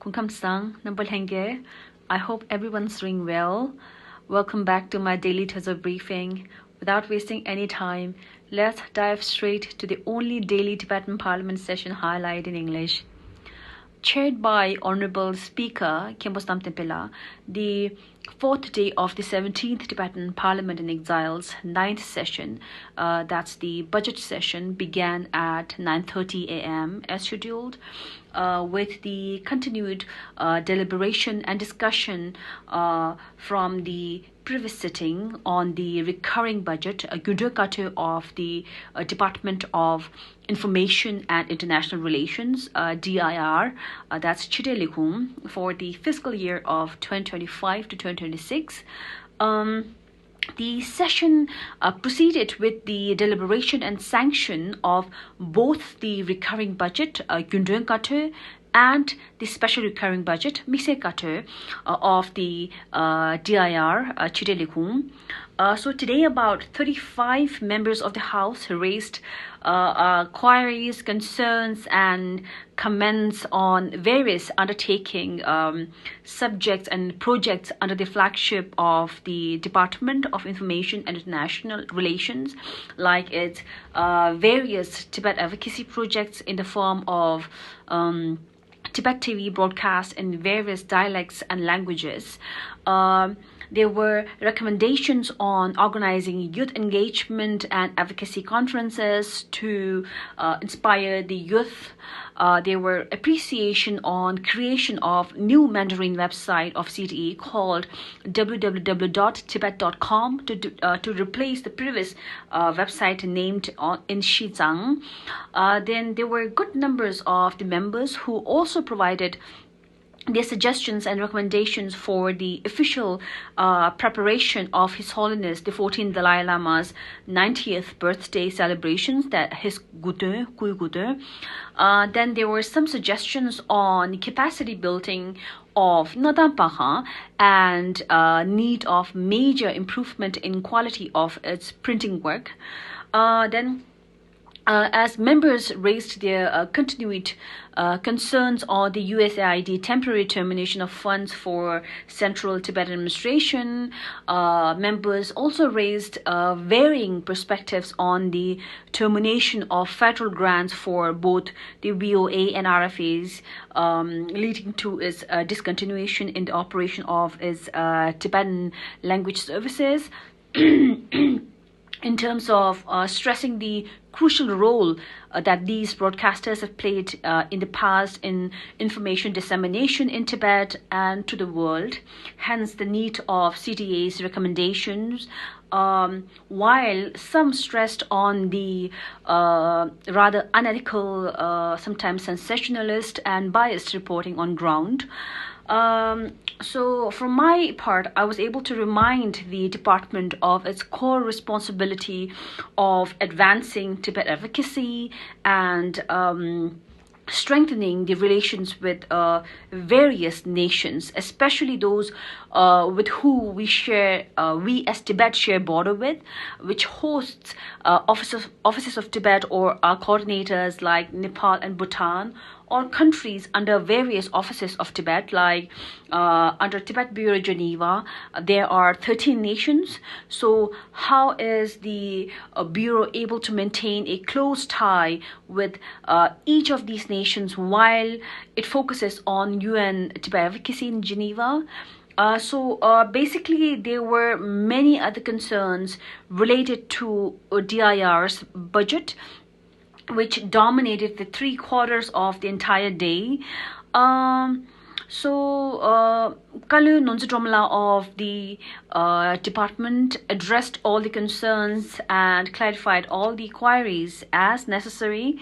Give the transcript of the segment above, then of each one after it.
Kungkamsang, Nambalhenge. I hope everyone's doing well. Welcome back to my daily Tezo briefing. Without wasting any time, let's dive straight to the only daily Tibetan Parliament session highlight in English. Chaired by Honorable Speaker Khenpo Tempela, the fourth day of the 17th Tibetan Parliament in Exile's ninth session, that's the budget session, began at 9:30 a.m. as scheduled, with the continued deliberation and discussion from the previous sitting on the recurring budget, of the Department of Information and International Relations, DIIR, that's Chidelikum, for the fiscal year of 2025 to 2026. The session proceeded with the deliberation and sanction of both the recurring budget, and the special recurring budget, of the DIIR, Chidelikum. So today, about 35 members of the House raised queries, concerns, and comments on various undertaking subjects and projects under the flagship of the Department of Information and International Relations, like its various Tibet advocacy projects in the form of Tibet TV broadcast in various dialects and languages. There were recommendations on organizing youth engagement and advocacy conferences to inspire the youth. There were appreciation on creation of new Mandarin website of CTE called www.tibet.com to replace the previous website named in Xizang. Then there were good numbers of the members who also provided their suggestions and recommendations for the official preparation of His Holiness the 14th Dalai Lama's 90th birthday celebrations, that his Gudun, Kui Gudun. Then there were some suggestions on capacity building of Nadampaha and need of major improvement in quality of its printing work. As members raised their continued concerns on the USAID temporary termination of funds for Central Tibetan administration, members also raised varying perspectives on the termination of federal grants for both the VOA and RFAs, leading to its discontinuation in the operation of its Tibetan language services. In terms of stressing the crucial role that these broadcasters have played in the past in information dissemination in Tibet and to the world, hence the need of CTA's recommendations, while some stressed on the rather unethical, sometimes sensationalist and biased reporting on ground. So from my part, I was able to remind the department of its core responsibility of advancing Tibet advocacy and strengthening the relations with various nations, especially those with who we as Tibet share border with, which hosts offices of Tibet or coordinators like Nepal and Bhutan, or countries under various offices of Tibet, like under Tibet Bureau Geneva, there are 13 nations. So how is the Bureau able to maintain a close tie with each of these nations while it focuses on UN Tibet advocacy in Geneva? So basically, there were many other concerns related to DIIR's budget, which dominated the 3/4 of the entire day. Kalu Nonzidromla of the department addressed all the concerns and clarified all the queries as necessary.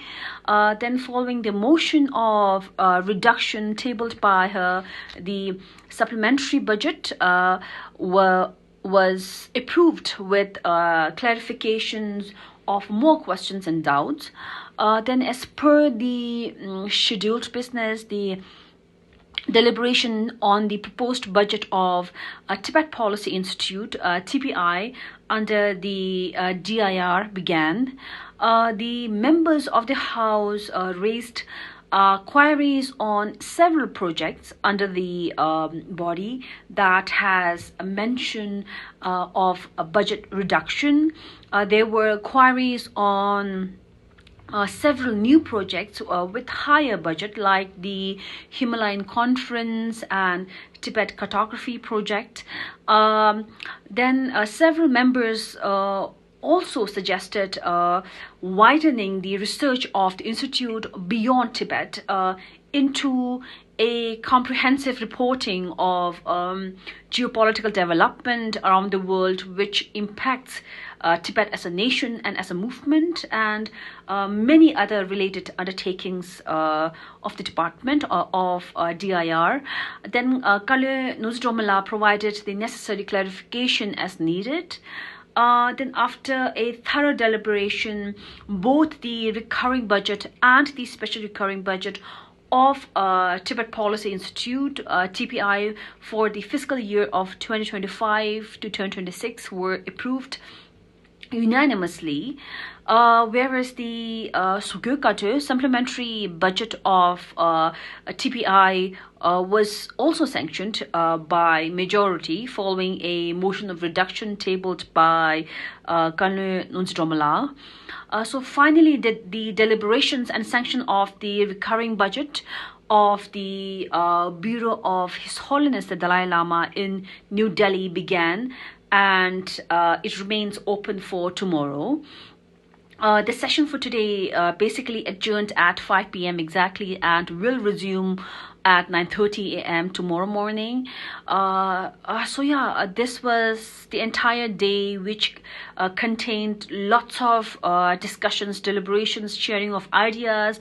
Then following the motion of reduction tabled by her, the supplementary budget was approved with clarifications of more questions and doubts. Then as per the scheduled business, the deliberation on the proposed budget of Tibet Policy Institute, TPI, under the DIIR began. The members of the House raised queries on several projects under the body that has a mention of a budget reduction. There were queries on several new projects with higher budget, like the Himalayan Conference and Tibet Cartography project. Then several members also suggested widening the research of the Institute beyond Tibet into a comprehensive reporting of geopolitical development around the world, which impacts Tibet as a nation and as a movement, and many other related undertakings of the department of DIIR. Then Kale Nusdromala provided the necessary clarification as needed. Then after a thorough deliberation, both the recurring budget and the special recurring budget of Tibet Policy Institute, TPI, for the fiscal year of 2025 to 2026 were approved unanimously, whereas the Sugökate supplementary budget of TPI was also sanctioned by majority following a motion of reduction tabled by Kanu Nunsdomala. So finally, the deliberations and sanction of the recurring budget of the Bureau of His Holiness the Dalai Lama in New Delhi began, and it remains open for tomorrow. The session for today basically adjourned at 5 p.m. exactly and will resume at 9:30 a.m. tomorrow morning. So yeah, this was the entire day, which contained lots of discussions, deliberations, sharing of ideas,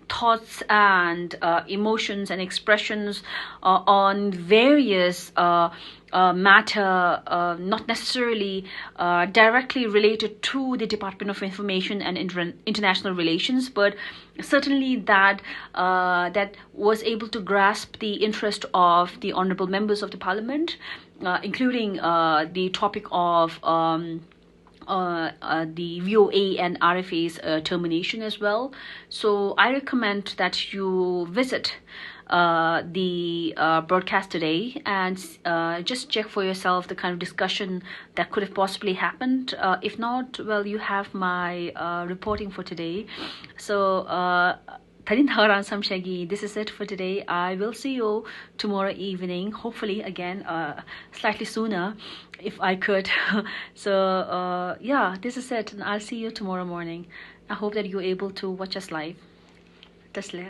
thoughts and emotions and expressions on various matter, not necessarily directly related to the Department of Information and International Relations, but certainly that that was able to grasp the interest of the honorable members of the Parliament, including the topic of the VOA and RFA's termination as well. So I recommend that you visit the broadcast today and just check for yourself the kind of discussion that could have possibly happened. If not, well, you have my reporting for today. So this is it for today. I will see you tomorrow evening, hopefully again slightly sooner if I could. So yeah, this is it, and I'll see you tomorrow morning. I hope that you're able to watch us live. Tasle.